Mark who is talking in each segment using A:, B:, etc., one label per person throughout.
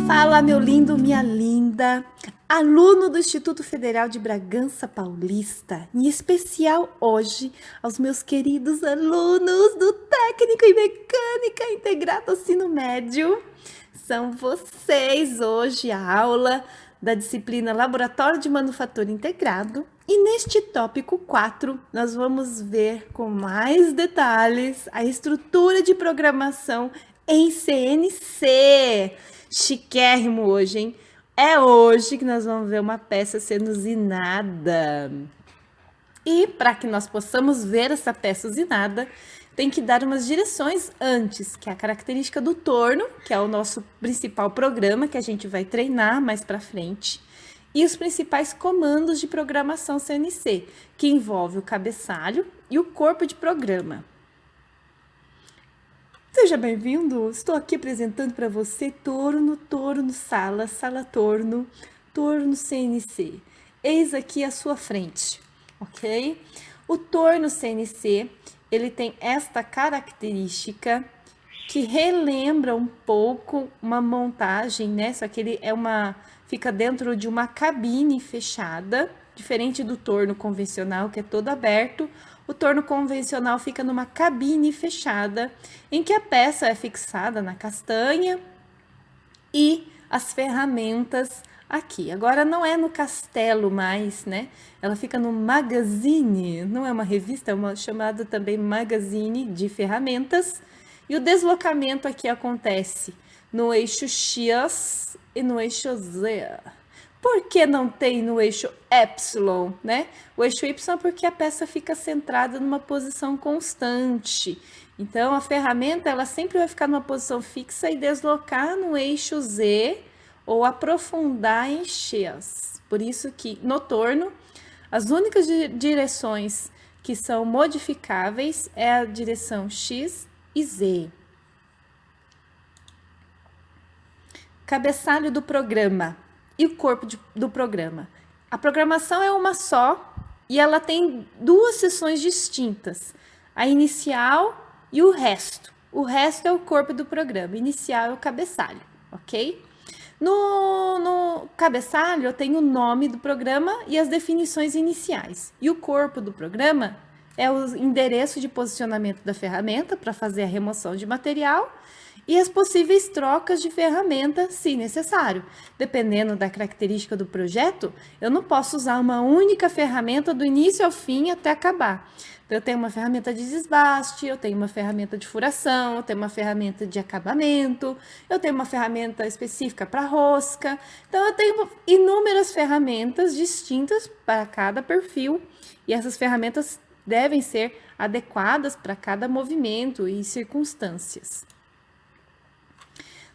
A: Fala, meu lindo, minha linda, aluno do Instituto Federal de Bragança Paulista, em especial hoje aos meus queridos alunos do Técnico em Mecânica Integrado Ensino Médio. São vocês hoje a aula da disciplina Laboratório de Manufatura Integrado. E neste tópico 4, nós vamos ver com mais detalhes a estrutura de programação em CNC. Chiquérrimo hoje, hein? É hoje que nós vamos ver uma peça sendo usinada. E para que nós possamos ver essa peça usinada, tem que dar umas direções antes, que é a característica do torno, que é o nosso principal programa que a gente vai treinar mais para frente, e os principais comandos de programação CNC, que envolve o cabeçalho e o corpo de programa. Seja bem-vindo, estou aqui apresentando para você torno, sala, torno CNC. Eis aqui à sua frente, ok? O torno CNC, ele tem esta característica que relembra um pouco uma montagem, né? Só que ele fica dentro de uma cabine fechada, diferente do torno convencional, que é todo aberto. O torno convencional fica numa cabine fechada, em que a peça é fixada na castanha e as ferramentas aqui. Agora não é no castelo mais, né? Ela fica no magazine, não é uma revista, é uma chamada também magazine de ferramentas. E o deslocamento aqui acontece no eixo X e no eixo Z. Por que não tem no eixo Y, né? O eixo Y é porque a peça fica centrada numa posição constante. Então, a ferramenta, ela sempre vai ficar numa posição fixa e deslocar no eixo Z ou aprofundar em X. Por isso que, no torno, as únicas direções que são modificáveis é a direção X e Z. Cabeçalho do programa e o corpo do programa. A programação é uma só e ela tem duas seções distintas, a inicial e o resto. O resto é o corpo do programa, inicial é o cabeçalho, ok? No cabeçalho eu tenho o nome do programa e as definições iniciais. E o corpo do programa é o endereço de posicionamento da ferramenta para fazer a remoção de material e as possíveis trocas de ferramenta, se necessário. Dependendo da característica do projeto, eu não posso usar uma única ferramenta do início ao fim até acabar. Então, eu tenho uma ferramenta de desbaste, eu tenho uma ferramenta de furação, eu tenho uma ferramenta de acabamento, eu tenho uma ferramenta específica para rosca. Então, eu tenho inúmeras ferramentas distintas para cada perfil e essas ferramentas devem ser adequadas para cada movimento e circunstâncias.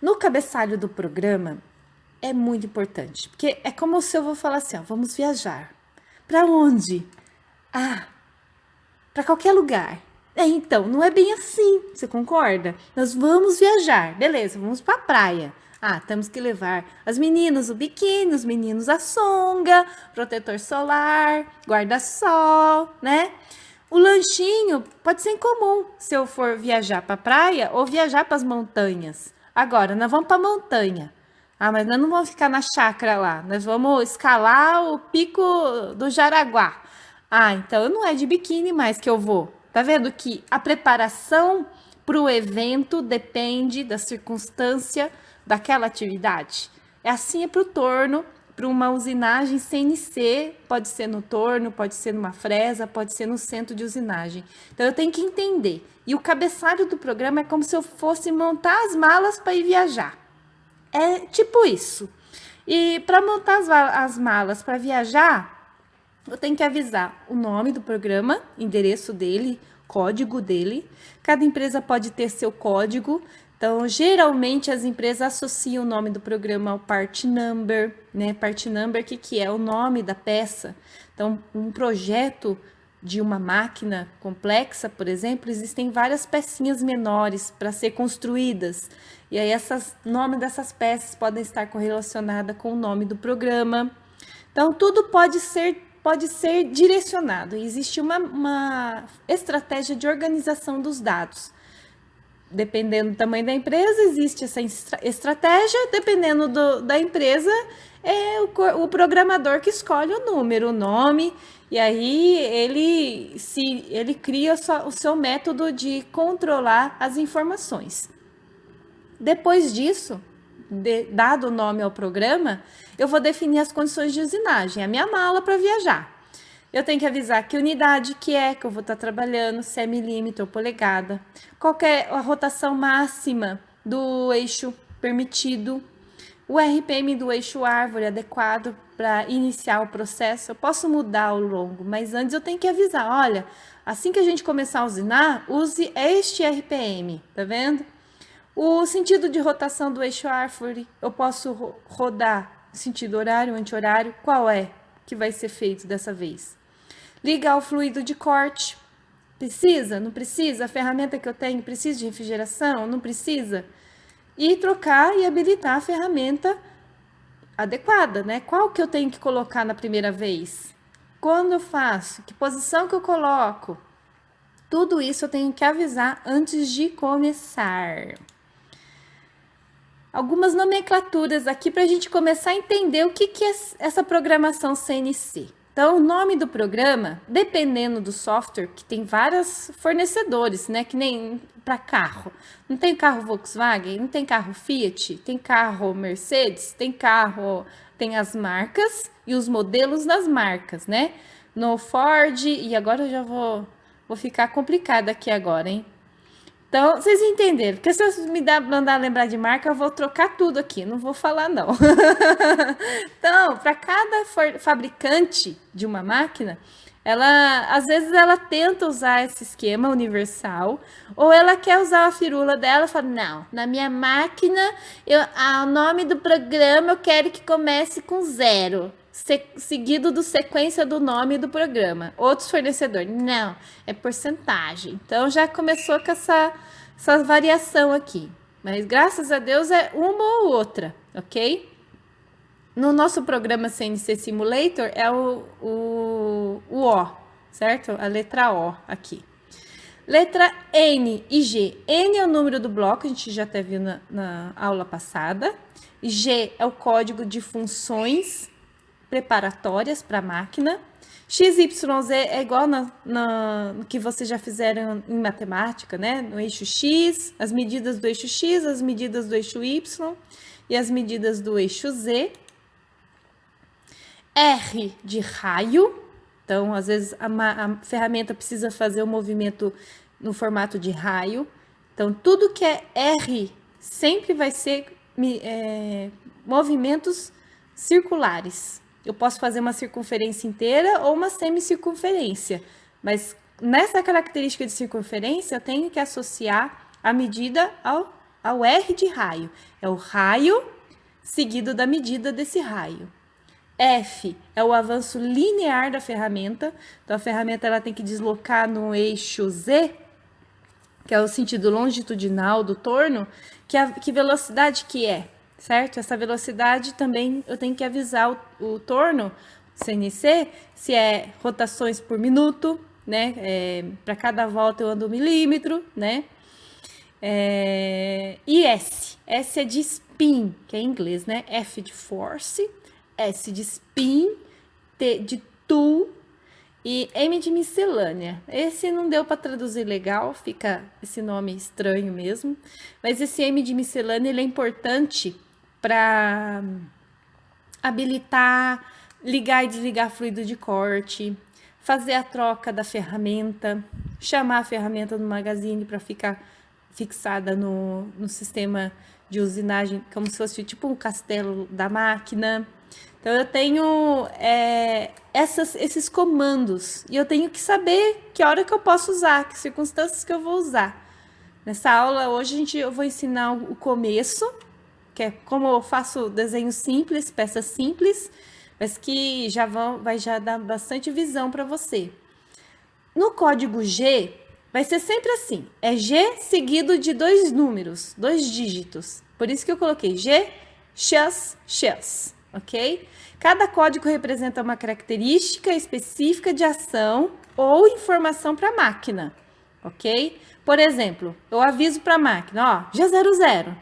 A: No cabeçalho do programa, é muito importante, porque é como se eu vou falar assim, ó, vamos viajar. Para onde? Para qualquer lugar. Então, não é bem assim, você concorda? Nós vamos viajar, beleza, vamos para a praia. Temos que levar as meninas o biquíni, os meninos a sunga, protetor solar, guarda-sol, né? O lanchinho pode ser incomum se eu for viajar para a praia ou viajar para as montanhas. Agora, nós vamos para a montanha. Mas nós não vamos ficar na chácara lá. Nós vamos escalar o pico do Jaraguá. Então não é de biquíni mais que eu vou. Tá vendo que a preparação para o evento depende da circunstância daquela atividade? Assim é para o torno, para uma usinagem CNC, pode ser no torno, pode ser numa fresa, pode ser no centro de usinagem. Então, eu tenho que entender. E o cabeçalho do programa é como se eu fosse montar as malas para ir viajar. É tipo isso. E para montar as malas para viajar, eu tenho que avisar o nome do programa, endereço dele, código dele. Cada empresa pode ter seu código. Então, geralmente, as empresas associam o nome do programa ao part number, né? Part number, que é o nome da peça. Então, um projeto de uma máquina complexa, por exemplo, existem várias pecinhas menores para ser construídas. E aí, o nome dessas peças podem estar correlacionadas com o nome do programa. Então, tudo pode ser direcionado. Existe uma estratégia de organização dos dados. dependendo do tamanho da empresa, existe essa estratégia, dependendo da empresa, é o programador que escolhe o número, o nome, e aí ele cria o seu método de controlar as informações. Depois disso, dado o nome ao programa, eu vou definir as condições de usinagem, a minha mala para viajar. Eu tenho que avisar que unidade que eu vou estar trabalhando, se é milímetro ou polegada, qual é a rotação máxima do eixo permitido, o RPM do eixo árvore adequado para iniciar o processo. Eu posso mudar ao longo, mas antes eu tenho que avisar, olha, assim que a gente começar a usinar, use este RPM, tá vendo? O sentido de rotação do eixo árvore, eu posso rodar sentido horário, anti-horário, qual é que vai ser feito dessa vez? Ligar o fluido de corte, precisa? Não precisa? A ferramenta que eu tenho precisa de refrigeração? Não precisa? E trocar e habilitar a ferramenta adequada, né? Qual que eu tenho que colocar na primeira vez? Quando eu faço? Que posição que eu coloco? Tudo isso eu tenho que avisar antes de começar. Algumas nomenclaturas aqui para a gente começar a entender o que é essa programação CNC. Então, o nome do programa, dependendo do software, que tem vários fornecedores, né? Que nem para carro. Não tem carro Volkswagen, não tem carro Fiat, tem carro Mercedes, tem as marcas e os modelos das marcas, né? No Ford, e agora eu já vou ficar complicada aqui agora, hein? Então, vocês entenderam, porque se você mandar lembrar de marca, eu vou trocar tudo aqui, não vou falar não. Então, para cada fabricante de uma máquina, às vezes ela tenta usar esse esquema universal, ou ela quer usar a firula dela e fala, não, na minha máquina, o nome do programa eu quero que comece com 0. Seguido do sequência do nome do programa. Outros fornecedores, não, é porcentagem. Então já começou com essa variação aqui. Mas graças a Deus é uma ou outra, ok? No nosso programa CNC Simulator é o O, certo? A letra O aqui. Letra N e G. N é o número do bloco, a gente já até viu na aula passada. G é o código de funções preparatórias para a máquina. XYZ é igual no que vocês já fizeram em matemática, né? No eixo X, as medidas do eixo X, as medidas do eixo Y e as medidas do eixo Z. R de raio. Então, às vezes, a ferramenta precisa fazer o movimento no formato de raio. Então, tudo que é R sempre vai ser movimentos circulares. Eu posso fazer uma circunferência inteira ou uma semicircunferência, mas nessa característica de circunferência, eu tenho que associar a medida ao R de raio. É o raio seguido da medida desse raio. F é o avanço linear da ferramenta. Então, a ferramenta ela tem que deslocar no eixo Z, que é o sentido longitudinal do torno, que velocidade que é? Certo? Essa velocidade também eu tenho que avisar o torno CNC se é rotações por minuto, né? Para cada volta eu ando 1 milímetro, né? E S. S é de spin, que é em inglês, né? F de force, S de spin, T de tool e M de miscelânea. Esse não deu para traduzir legal, fica esse nome estranho mesmo. Mas esse M de miscelânea ele é importante para habilitar, ligar e desligar fluido de corte, fazer a troca da ferramenta, chamar a ferramenta no magazine para ficar fixada no sistema de usinagem, como se fosse tipo um castelo da máquina. Então, eu tenho esses comandos e eu tenho que saber que hora que eu posso usar, que circunstâncias que eu vou usar. Nessa aula, hoje, eu vou ensinar o começo, que é como eu faço desenho simples, peças simples, mas que vai dar bastante visão para você. No código G, vai ser sempre assim, é G seguido de 2 números, 2 dígitos. Por isso que eu coloquei G, X, ok? Cada código representa uma característica específica de ação ou informação para a máquina, ok? Por exemplo, eu aviso para a máquina, ó, G00.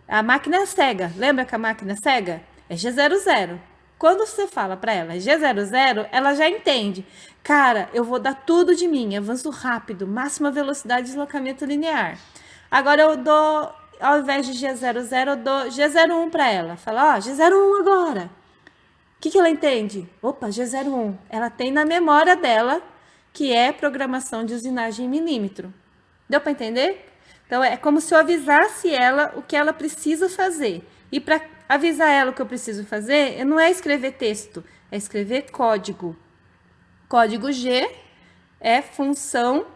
A: A máquina é cega. Lembra que a máquina é cega? É G00. Quando você fala para ela G00, ela já entende. Cara, eu vou dar tudo de mim, avanço rápido, máxima velocidade de deslocamento linear. Agora eu dou, ao invés de G00, eu dou G01 para ela. Fala, ó, G01 agora. O que ela entende? Opa, G01. Ela tem na memória dela, que é programação de usinagem em milímetro. Deu para entender? Então, é como se eu avisasse ela o que ela precisa fazer. E para avisar ela o que eu preciso fazer, não é escrever texto, é escrever código. Código G é função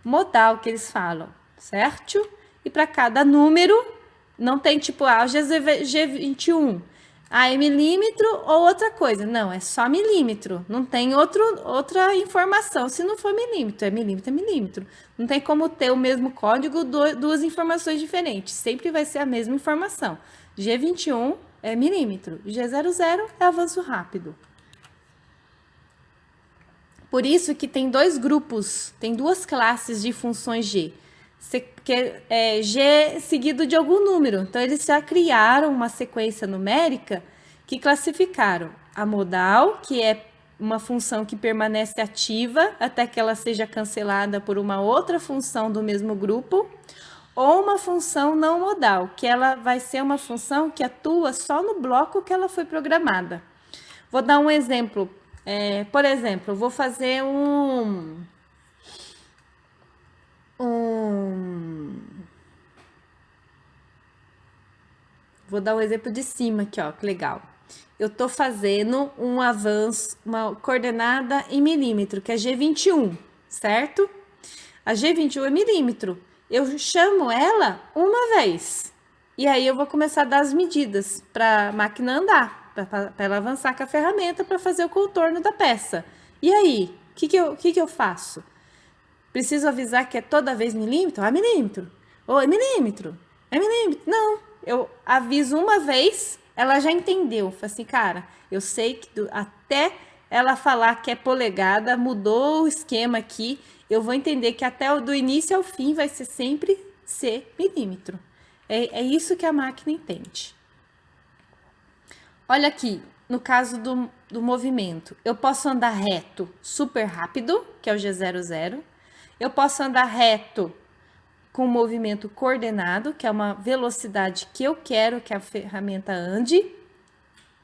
A: modal que eles falam, certo? E para cada número, não tem tipo, G21, é milímetro ou outra coisa. Não, é só milímetro. Não tem outra informação. Se não for milímetro, é milímetro. Não tem como ter o mesmo código, duas informações diferentes. Sempre vai ser a mesma informação. G21 é milímetro. G00 é avanço rápido. Por isso que tem dois grupos, tem duas classes de funções G. G seguido de algum número. Então, eles já criaram uma sequência numérica que classificaram a modal, que é uma função que permanece ativa até que ela seja cancelada por uma outra função do mesmo grupo, ou uma função não modal, que ela vai ser uma função que atua só no bloco que ela foi programada. Vou dar um exemplo. Por exemplo, eu vou fazer Vou dar um exemplo de cima aqui, ó, que legal. Eu tô fazendo um avanço, uma coordenada em milímetro, que é G21, certo? A G21 é milímetro. Eu chamo ela uma vez. E aí eu vou começar a dar as medidas para a máquina andar, para ela avançar com a ferramenta para fazer o contorno da peça. E aí, o que eu faço? Preciso avisar que é toda vez milímetro? Ah, milímetro. Ou é milímetro? É milímetro. Não, eu aviso uma vez, ela já entendeu. Fala assim, cara, eu sei que até ela falar que é polegada, mudou o esquema aqui, eu vou entender que até do início ao fim vai ser sempre ser milímetro. É isso que a máquina entende. Olha aqui, no caso do movimento, eu posso andar reto super rápido, que é o G00. Eu posso andar reto com movimento coordenado, que é uma velocidade que eu quero que a ferramenta ande,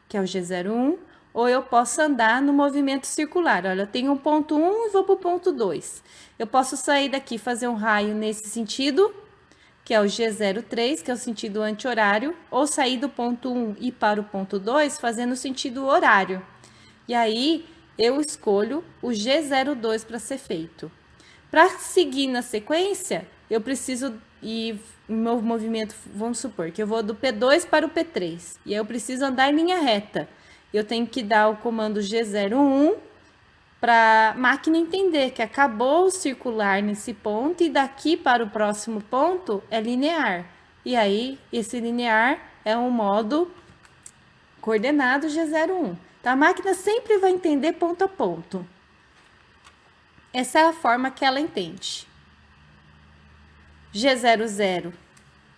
A: que é o G01. Ou eu posso andar no movimento circular. Olha, eu tenho um ponto 1 e vou para o ponto 2. Eu posso sair daqui, fazer um raio nesse sentido, que é o G03, que é o sentido anti-horário, ou sair do ponto 1 e para o ponto 2, fazendo o sentido horário. E aí, eu escolho o G02 para ser feito. Para seguir na sequência, eu preciso ir no meu movimento, vamos supor, que eu vou do P2 para o P3. E aí eu preciso andar em linha reta. Eu tenho que dar o comando G01 para a máquina entender que acabou o circular nesse ponto e daqui para o próximo ponto é linear. E aí, esse linear é um modo coordenado G01. Então, a máquina sempre vai entender ponto a ponto. Essa é a forma que ela entende. G00,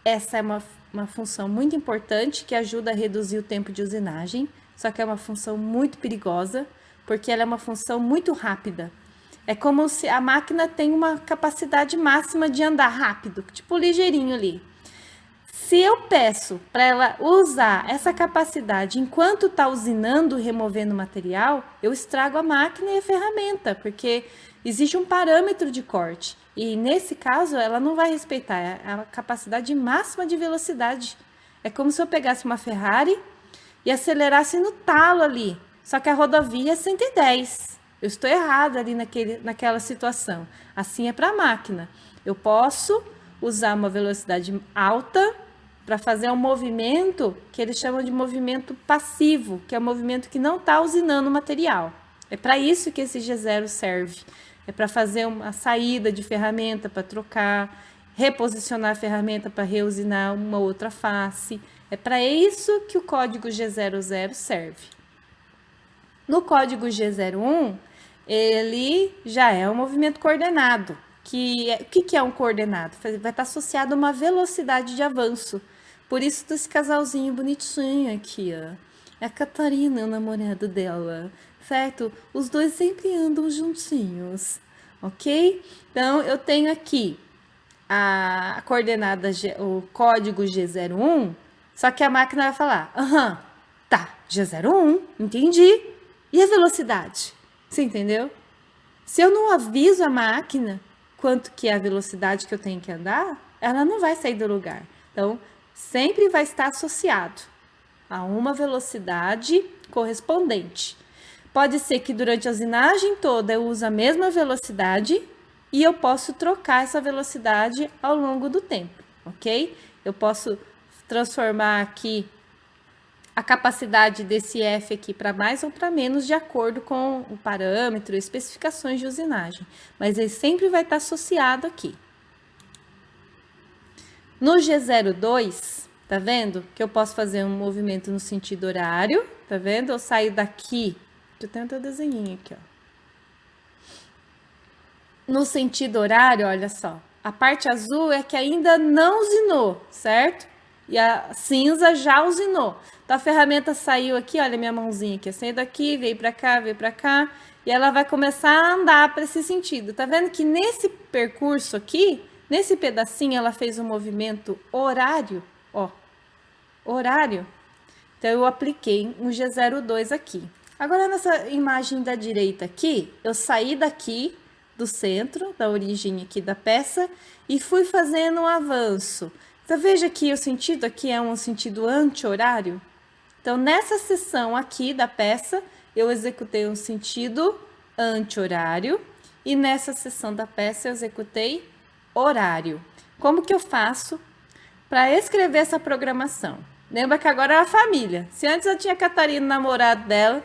A: essa é uma função muito importante que ajuda a reduzir o tempo de usinagem. Só que é uma função muito perigosa, porque ela é uma função muito rápida. É como se a máquina tem uma capacidade máxima de andar rápido, tipo ligeirinho ali. Se eu peço para ela usar essa capacidade enquanto está usinando, removendo material, eu estrago a máquina e a ferramenta, porque existe um parâmetro de corte. E nesse caso, ela não vai respeitar a capacidade máxima de velocidade. É como se eu pegasse uma Ferrari e acelerasse no talo ali, só que a rodovia é 110. Eu estou errada ali naquela situação. Assim é para a máquina. Eu posso usar uma velocidade alta para fazer um movimento que eles chamam de movimento passivo, que é um movimento que não está usinando o material. É para isso que esse G0 serve. É para fazer uma saída de ferramenta, para trocar, reposicionar a ferramenta para reusinar uma outra face. É para isso que o código G00 serve. No código G01, ele já é um movimento coordenado, o que é um coordenado? Vai estar associado a uma velocidade de avanço. Por isso, desse casalzinho bonitinho aqui, ó. É a Catarina, o namorado dela, certo? Os dois sempre andam juntinhos, ok? Então, eu tenho aqui a coordenada, o código G01, só que a máquina vai falar, aham, tá, G01, entendi. E a velocidade? Você entendeu? Se eu não aviso a máquina quanto que é a velocidade que eu tenho que andar, ela não vai sair do lugar. Então, sempre vai estar associado a uma velocidade correspondente. Pode ser que durante a usinagem toda eu use a mesma velocidade e eu posso trocar essa velocidade ao longo do tempo, ok? Eu posso transformar aqui a capacidade desse F aqui para mais ou para menos de acordo com o parâmetro, especificações de usinagem, mas ele sempre vai estar associado aqui. No G02, tá vendo? Que eu posso fazer um movimento no sentido horário, tá vendo? Eu saio daqui, eu tenho até o desenho aqui, ó. No sentido horário, olha só, a parte azul é que ainda não usinou, certo? E a cinza já usinou. Então, a ferramenta saiu aqui, olha minha mãozinha aqui, saiu daqui, veio para cá, e ela vai começar a andar para esse sentido. Tá vendo que nesse percurso aqui, nesse pedacinho, ela fez um movimento horário, ó, horário. Então, eu apliquei um G02 aqui. Agora, nessa imagem da direita aqui, eu saí daqui do centro, da origem aqui da peça, e fui fazendo um avanço. Então, veja que o sentido aqui é um sentido anti-horário. Então, nessa seção aqui da peça, eu executei um sentido anti-horário e nessa seção da peça eu executei horário. Como que eu faço para escrever essa programação? Lembra que agora é a família. Se antes eu tinha a Catarina, namorado dela,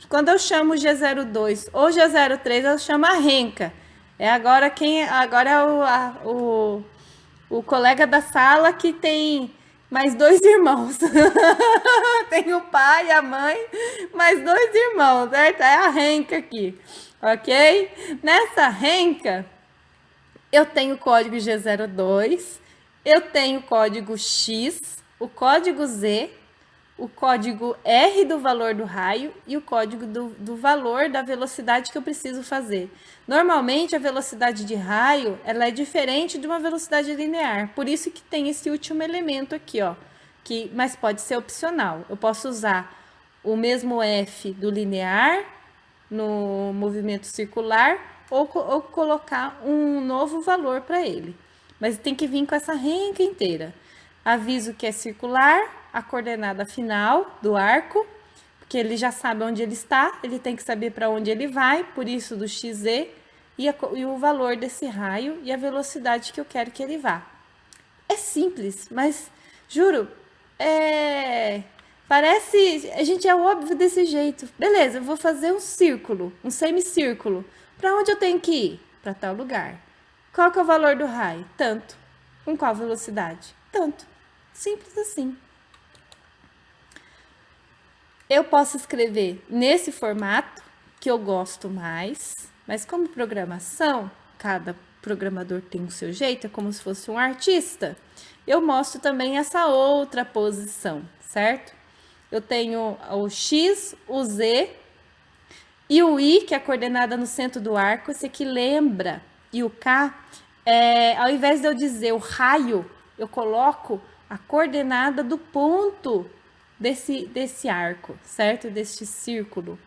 A: quando eu chamo o G02 ou G03, eu chamo a Renca. Agora é o colega da sala que tem mais 2 irmãos. Tem o pai, a mãe, mais 2 irmãos, certo? É a Renca aqui, ok? Nessa Renca, eu tenho o código G02, eu tenho o código X, o código Z, o código R do valor do raio e o código do valor da velocidade que eu preciso fazer. Normalmente, a velocidade de raio ela é diferente de uma velocidade linear, por isso que tem esse último elemento aqui, ó, mas pode ser opcional. Eu posso usar o mesmo F do linear no movimento circular ou colocar um novo valor para ele. Mas tem que vir com essa renca inteira. Aviso que é circular, a coordenada final do arco, porque ele já sabe onde ele está, ele tem que saber para onde ele vai, por isso do XZ, e o valor desse raio e a velocidade que eu quero que ele vá. É simples, mas juro, parece, a gente é óbvio desse jeito. Beleza, eu vou fazer um círculo, um semicírculo. Para onde eu tenho que ir? Para tal lugar. Qual que é o valor do raio? Tanto. Com qual velocidade? Tanto. Simples assim. Eu posso escrever nesse formato, que eu gosto mais, mas como programação, cada programador tem o seu jeito, é como se fosse um artista. Eu mostro também essa outra posição, certo? Eu tenho o X, o Z e o I, que é a coordenada no centro do arco, esse aqui lembra, e o K, ao invés de eu dizer o raio, eu coloco a coordenada do ponto desse arco, certo? Deste círculo.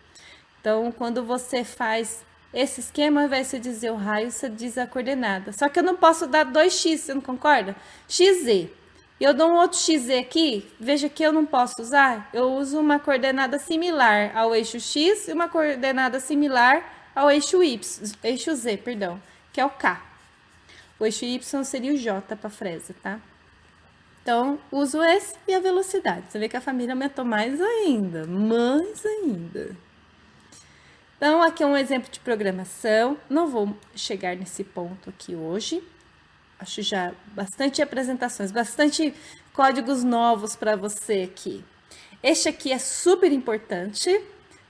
A: Então, quando você faz esse esquema, ao invés de você dizer o raio, você diz a coordenada. Só que eu não posso dar 2x, você não concorda? XZ. E eu dou um outro XZ aqui, veja que eu não posso usar. Eu uso uma coordenada similar ao eixo X e uma coordenada similar ao eixo Z, perdão, que é o K. O eixo Y seria o J para fresa, tá? Então, uso esse e a velocidade. Você vê que a família aumentou mais ainda. Então, aqui é um exemplo de programação. Não vou chegar nesse ponto aqui hoje. Acho já bastante apresentações, bastante códigos novos para você aqui. Este aqui é super importante,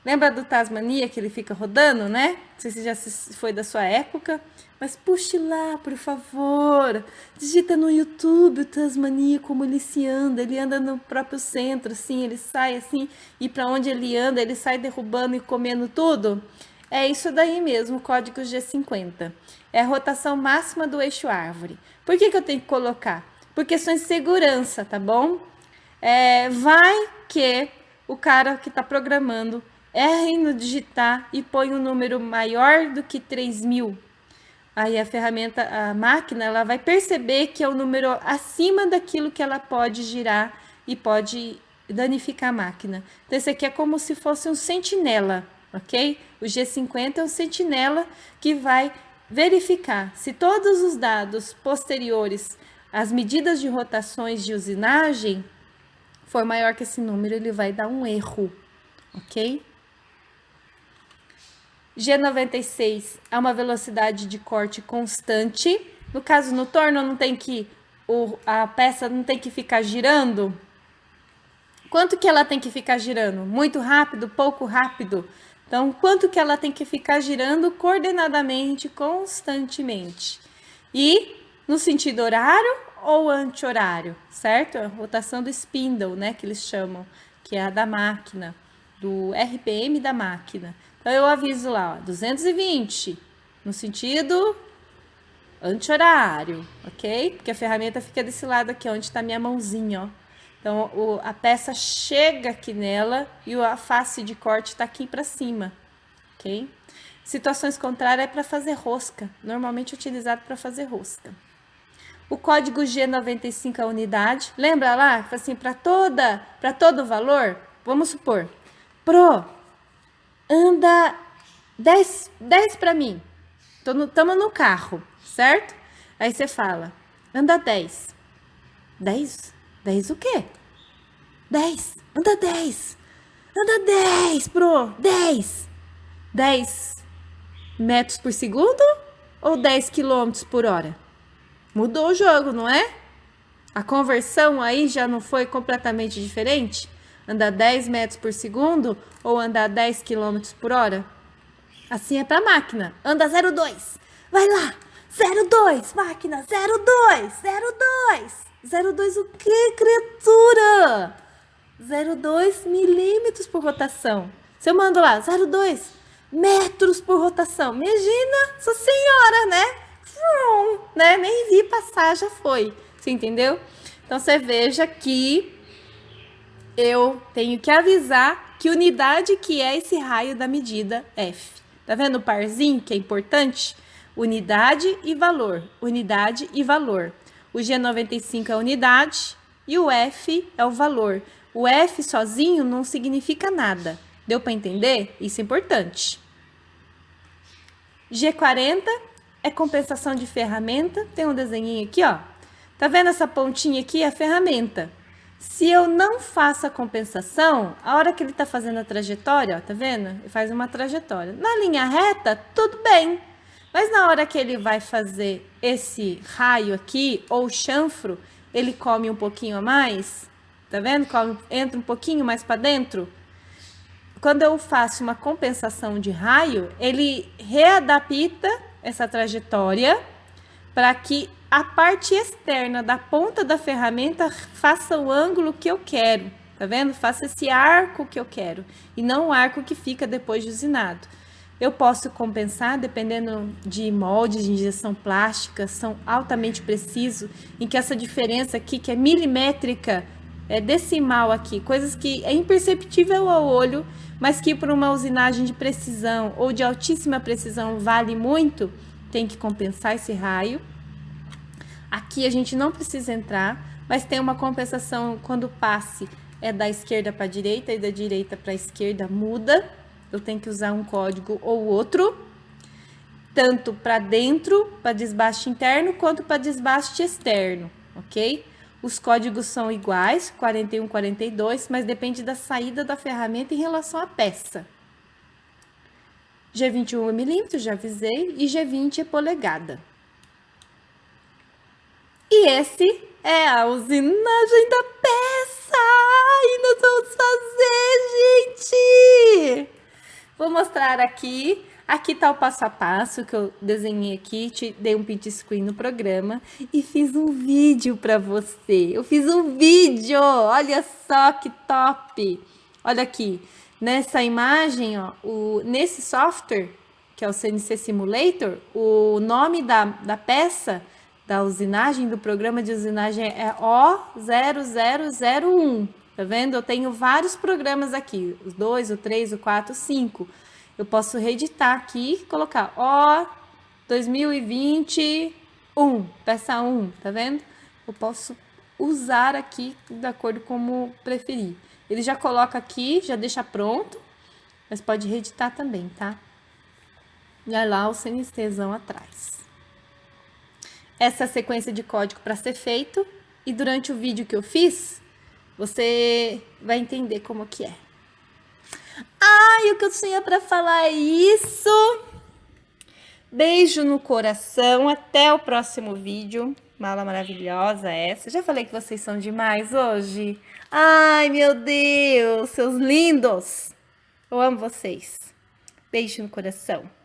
A: Lembra do Tasmania que ele fica rodando, né? Não sei se já foi da sua época, mas puxe lá, por favor. Digita no YouTube o Tasmania como ele se anda. Ele anda no próprio centro, assim, ele sai assim, e para onde ele anda, ele sai derrubando e comendo tudo. É isso daí mesmo, o código G50. É a rotação máxima do eixo árvore. Por que eu tenho que colocar? Por questões de segurança, tá bom? Vai que o cara que está programando erre no digitar e põe um número maior do que 3.000. Aí a ferramenta, a máquina, ela vai perceber que é um número acima daquilo que ela pode girar e pode danificar a máquina. Então, esse aqui é como se fosse um sentinela, ok? O G50 é um sentinela que vai verificar se todos os dados posteriores às medidas de rotações de usinagem for maior que esse número, ele vai dar um erro, ok? G96 é uma velocidade de corte constante. No caso, no torno, não tem que a peça não tem que ficar girando. Quanto que ela tem que ficar girando? Muito rápido, pouco rápido? Então, quanto que ela tem que ficar girando coordenadamente, constantemente? E no sentido horário ou anti-horário, certo? A rotação do spindle, né, que eles chamam, que é a da máquina, do RPM da máquina. Então, eu aviso lá, ó, 220, no sentido anti-horário, ok? Porque a ferramenta fica desse lado aqui, onde está minha mãozinha, ó. Então, a peça chega aqui nela e a face de corte está aqui para cima, ok? Situações contrárias é para fazer rosca, normalmente utilizado para fazer rosca. O código G95 é a unidade, lembra lá? Assim, para todo valor, vamos supor, anda 10 para mim. Estamos no carro, certo? Aí você fala, anda 10. 10? 10 o quê? 10. Anda 10. Anda 10, 10. 10 metros por segundo ou 10 quilômetros por hora? Mudou o jogo, não é? A conversão aí já não foi completamente diferente? Andar 10 metros por segundo ou andar 10 quilômetros por hora? Assim é para a máquina. Anda 0,2. Vai lá. 0,2. Máquina, 0,2. 0,2. 0,2 o quê, criatura? 0,2 milímetros por rotação. Se eu mando lá, 0,2 metros por rotação. Imagina, sua senhora, né? Né? Nem vi passar, já foi. Você entendeu? Então, você veja que eu tenho que avisar que unidade que é esse raio da medida F. Tá vendo o parzinho que é importante? Unidade e valor. Unidade e valor. O G95 é a unidade e o F é o valor. O F sozinho não significa nada. Deu para entender? Isso é importante. G40 é compensação de ferramenta. Tem um desenhinho aqui, ó. Tá vendo essa pontinha aqui? É a ferramenta. Se eu não faço a compensação, a hora que ele tá fazendo a trajetória, ó, tá vendo? Ele faz uma trajetória. Na linha reta, tudo bem. Mas na hora que ele vai fazer esse raio aqui, ou chanfro, ele come um pouquinho a mais. Tá vendo? Entra um pouquinho mais para dentro. Quando eu faço uma compensação de raio, ele readapta essa trajetória para que a parte externa da ponta da ferramenta faça o ângulo que eu quero. Tá vendo? Faça esse arco que eu quero e não o arco que fica depois de usinado. Eu posso compensar dependendo de moldes de injeção plástica, são altamente precisos, em que essa diferença aqui, que é milimétrica, é decimal aqui, coisas que é imperceptível ao olho, mas que por uma usinagem de precisão ou de altíssima precisão vale muito, tem que compensar esse raio. Aqui a gente não precisa entrar, mas tem uma compensação quando o passe é da esquerda para a direita e da direita para a esquerda, muda. Eu tenho que usar um código ou outro, tanto para dentro, para desbaste interno, quanto para desbaste externo, ok? Os códigos são iguais, 41, 42, mas depende da saída da ferramenta em relação à peça. G21 é milímetros, já avisei, e G20 é polegada. E esse é a usinagem da peça! E nós vamos fazer, gente! voltar aqui. Aqui tá o passo a passo que eu desenhei aqui, te dei um print screen no programa e fiz um vídeo para você. Eu fiz um vídeo, olha só que top. Olha aqui, nessa imagem, ó, nesse software, que é o CNC Simulator, o nome da peça, da usinagem, do programa de usinagem é O0001. Tá vendo? Eu tenho vários programas aqui, os 2, o 3, o 4, o 5. Eu posso reeditar aqui e colocar 2021, peça 1, tá vendo? Eu posso usar aqui de acordo como preferir. Ele já coloca aqui, já deixa pronto, mas pode reeditar também, tá? E olha lá o CNCzão atrás. Essa é a sequência de código para ser feito e durante o vídeo que eu fiz, você vai entender como que é. Ai, o que eu tinha para falar é isso. Beijo no coração, até o próximo vídeo. Mala maravilhosa essa. Já falei que vocês são demais hoje. Ai, meu Deus, seus lindos. Eu amo vocês. Beijo no coração.